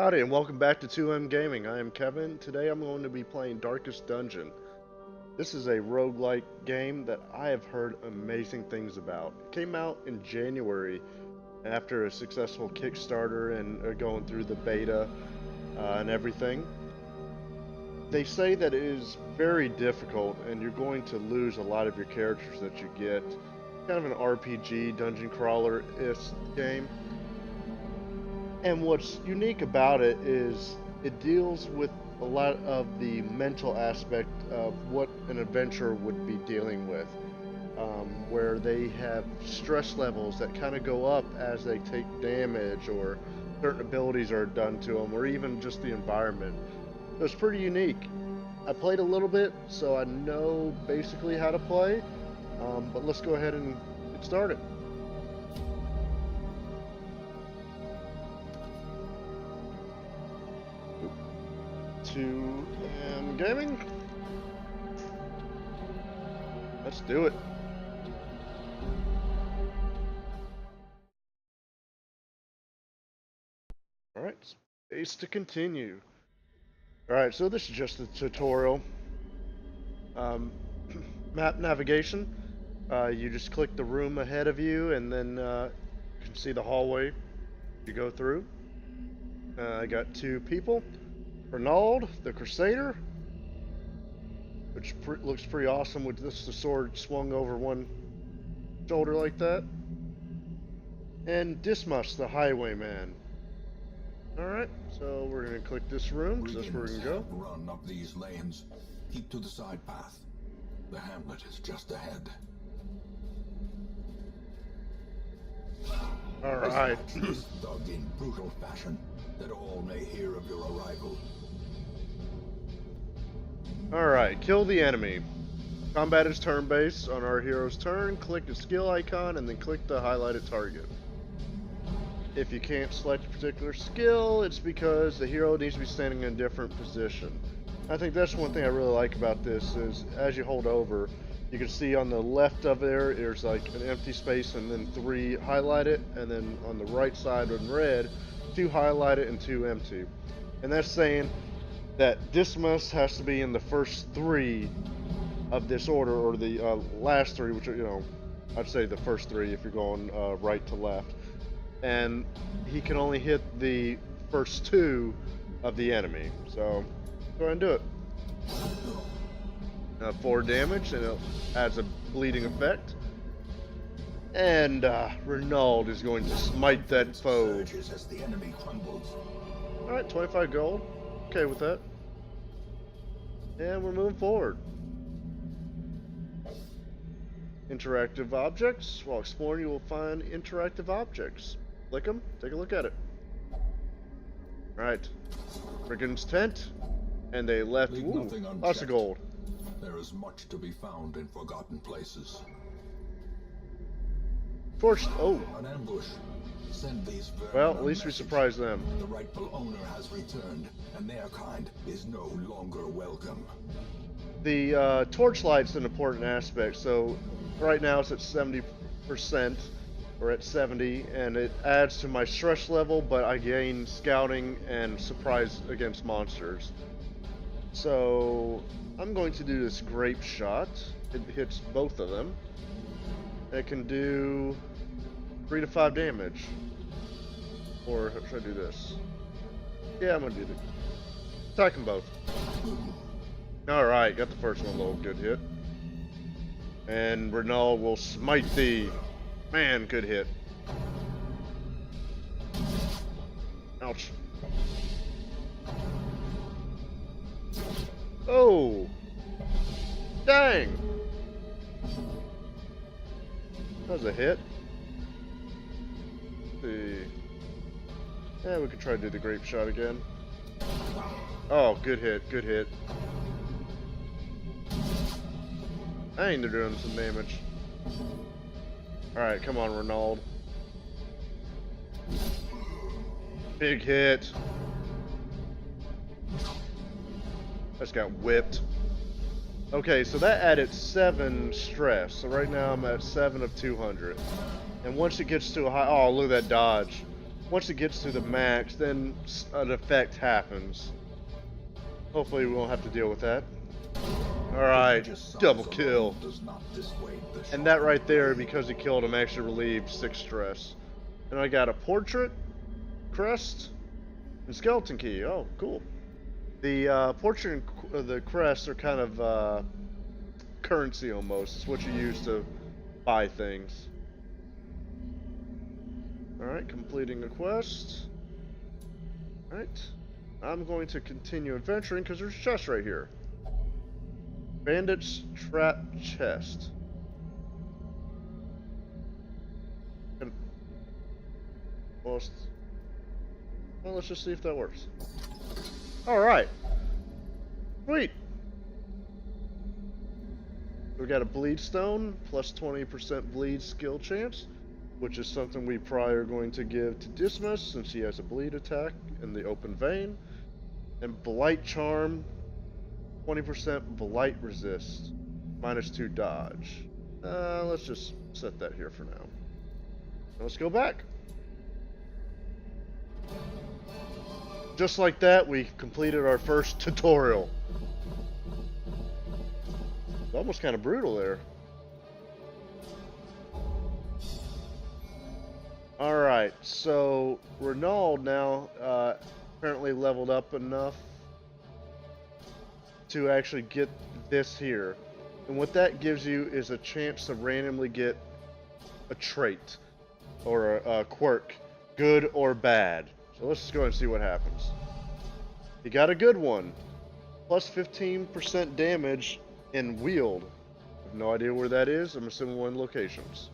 Howdy and welcome back to 2M Gaming. I am Kevin. Today I'm going to be playing Darkest Dungeon. This is a roguelike game that I have heard amazing things about. It came out in January after a successful Kickstarter and going through the beta and everything. They say that it is very difficult and you're going to lose a lot of your characters that you get. Kind of an RPG, dungeon crawler-ish game. And what's unique about it is it deals with a lot of the mental aspect of what an adventurer would be dealing with, where they have stress levels that kind of go up as they take damage or certain abilities are done to them, or even just the environment. So it's pretty unique. I played a little bit, so I know basically how to play, but let's go ahead and get started. 2M Gaming. Let's do it. Alright, space to continue. Alright, so this is just a tutorial. Map navigation. You just click the room ahead of you and then you can see the hallway you go through. I got two people. Ronald, the Crusader, which looks pretty awesome with the sword swung over one shoulder like that. And Dismas, the Highwayman. Alright, so we're going to click this room, because that's where we're going to go. Run up these lanes. Keep to the side path. The hamlet is just ahead. Alright. Dug in brutal fashion, that all may hear of your arrival. Alright, kill the enemy. Combat is turn-based. On our hero's turn, click the skill icon and then click the highlighted target. If you can't select a particular skill, it's because the hero needs to be standing in a different position. I think that's one thing I really like about this is as you hold over, you can see on the left of there's like an empty space and then 3 highlighted, and then on the right side in red, 2 highlighted and 2 empty. And that's saying that Dismas has to be in the first 3 of this order, or the last 3, which are, you know, I'd say the first 3 if you're going right to left. And he can only hit the first 2 of the enemy. So, go ahead and do it. 4 damage, and it adds a bleeding effect. And Ronald is going to smite that foe. Alright, 25 gold. Okay with that. And we're moving forward. Interactive objects. While exploring, you will find interactive objects. Click them, take a look at it. Alright. Brigand's tent. And they left lots of gold. There is much to be found in forgotten places. First, oh. An ambush. Send these well, at least we surprised them. The rightful owner has returned, and their kind is no longer welcome. The torchlight's an important aspect. So right now it's at 70%, or at 70, and it adds to my stress level, but I gain scouting and surprise against monsters. So I'm going to do this grape shot. It hits both of them. It can do 3 to 5 damage. Or should I do this? Yeah, I'm gonna do this. Attack them both. Alright, got the first one a little good hit. And Ronald will smite thee. Man, good hit. Ouch. Oh! Dang! That was a hit. Let's see. Yeah, we could try to do the grape shot again. Oh, good hit, good hit. Dang, they're doing some damage. Alright, come on, Ronald. Big hit. Just got whipped. Okay, so that added 7 stress. So right now I'm at 7 of 200. And once it gets to a high... Oh, look at that dodge. once it gets to the max, then an effect happens. Hopefully we won't have to deal with that. Alright, double kill. And that right there, because he killed him, actually relieved 6 stress. And I got a portrait, crest, and skeleton key. Oh, cool. The portrait and the crest are kind of currency almost. It's what you use to buy things. Alright, completing a quest. Alright. I'm going to continue adventuring because there's a chest right here. Bandit's trap chest. Well, let's just see if that works. Alright. Sweet. We got a bleed stone, plus 20% bleed skill chance, which is something we probably are going to give to Dismas since he has a bleed attack in the open vein. And blight charm, 20% blight resist, -2 dodge. Let's just set that here for now. Let's go back. Just like that, we completed our first tutorial. It's almost kind of brutal there. Alright, so Renaud now apparently leveled up enough to actually get this here. And what that gives you is a chance to randomly get a trait or a quirk, good or bad. So let's just go ahead and see what happens. He got a good one. Plus 15% damage in wield. I have no idea where that is. I'm assuming one locations.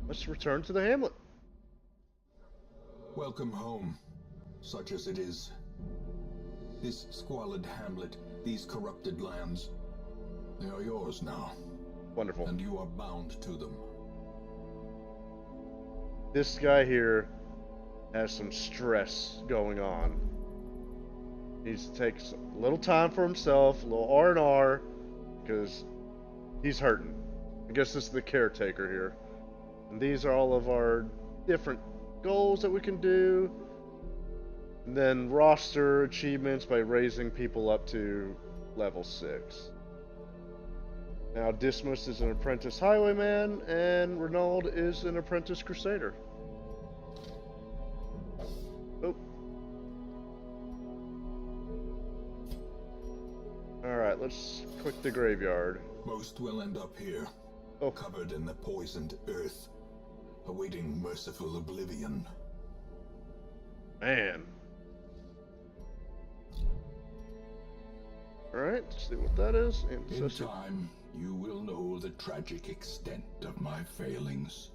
Let's return to the hamlet. Welcome home, such as it is. This squalid hamlet, these corrupted lands, they are yours now. Wonderful. And you are bound to them. This guy here has some stress going on. He takes a little time for himself, a little R&R, because he's hurting. I guess this is the caretaker here. And these are all of our different goals that we can do. And then roster achievements by raising people up to level 6. Now Dismas is an apprentice highwayman, and Renaud is an apprentice crusader. Oh. Alright, let's click the graveyard. Most will end up here, covered in the poisoned earth, awaiting merciful oblivion. Man. Alright, let's see what that is. In time, you will know the tragic extent of my failings.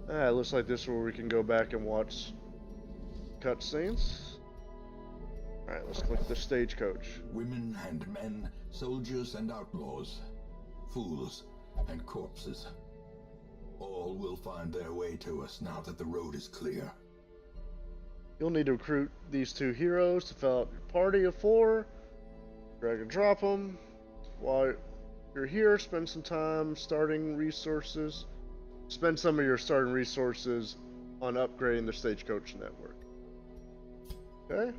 It looks like this is where we can go back and watch cutscenes. Alright, let's click the stagecoach. Women and men, soldiers and outlaws, fools and corpses. All will find their way to us now that the road is clear. You'll need to recruit these 2 heroes to fill out your party of 4. Drag and drop them. While you're here, spend some time starting resources. Spend some of your starting resources on upgrading the stagecoach network. Okay.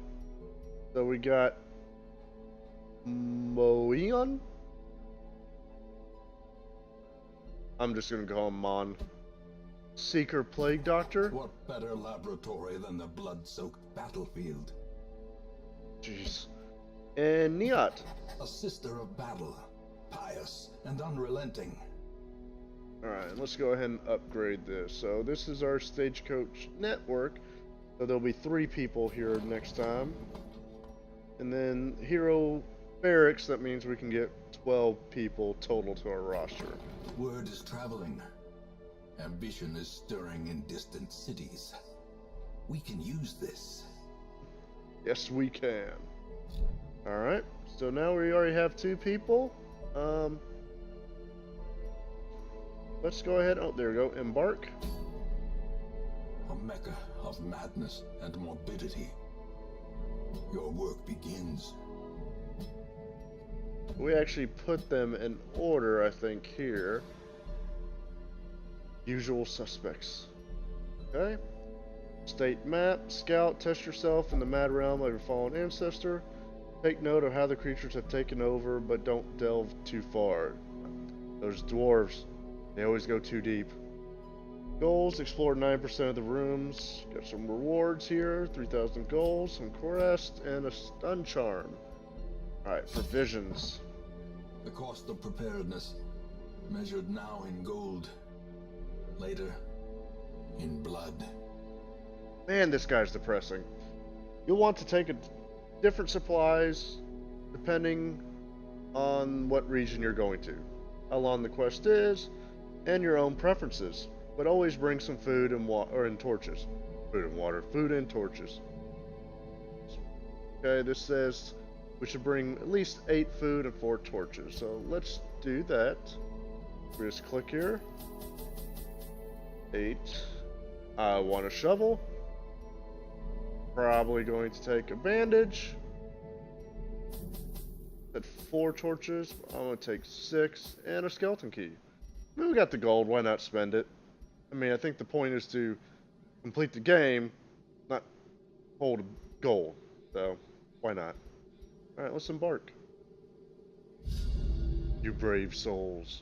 So we got Moeon. I'm just gonna call him Mon. Seeker Plague Doctor. What better laboratory than the blood-soaked battlefield? Jeez. And Niat. A sister of battle, pious and unrelenting. Alright, let's go ahead and upgrade this. So this is our stagecoach network. So there'll be 3 people here next time. And then Hero Barracks, that means we can get 12 people total to our roster. Word is traveling. Ambition is stirring in distant cities. We can use this. Yes, we can. Alright, so now we already have 2 people. Let's go ahead. Oh, there we go. Embark. A mecca of madness and morbidity. Your work begins. We actually put them in order, I think, here. Usual suspects. Okay. State map. Scout. Test yourself in the mad realm of your fallen ancestor. Take note of how the creatures have taken over, but don't delve too far. Those dwarves, they always go too deep. Goals, explore 9% of the rooms. Got some rewards here, 3,000 goals, some quest, and a stun charm. Alright, provisions. The cost of preparedness, measured now in gold, later in blood. Man, this guy's depressing. You'll want to take different supplies depending on what region you're going to, how long the quest is, and your own preferences. But always bring some food and torches. Food and water. Food and torches. Okay, this says we should bring at least 8 food and 4 torches. So let's do that. We just click here. 8. I want a shovel. Probably going to take a bandage. At 4 torches. I'm going to take 6 and a skeleton key. I mean, we got the gold. Why not spend it? I mean, I think the point is to complete the game, not hold gold. So, why not? Alright, let's embark. You brave souls.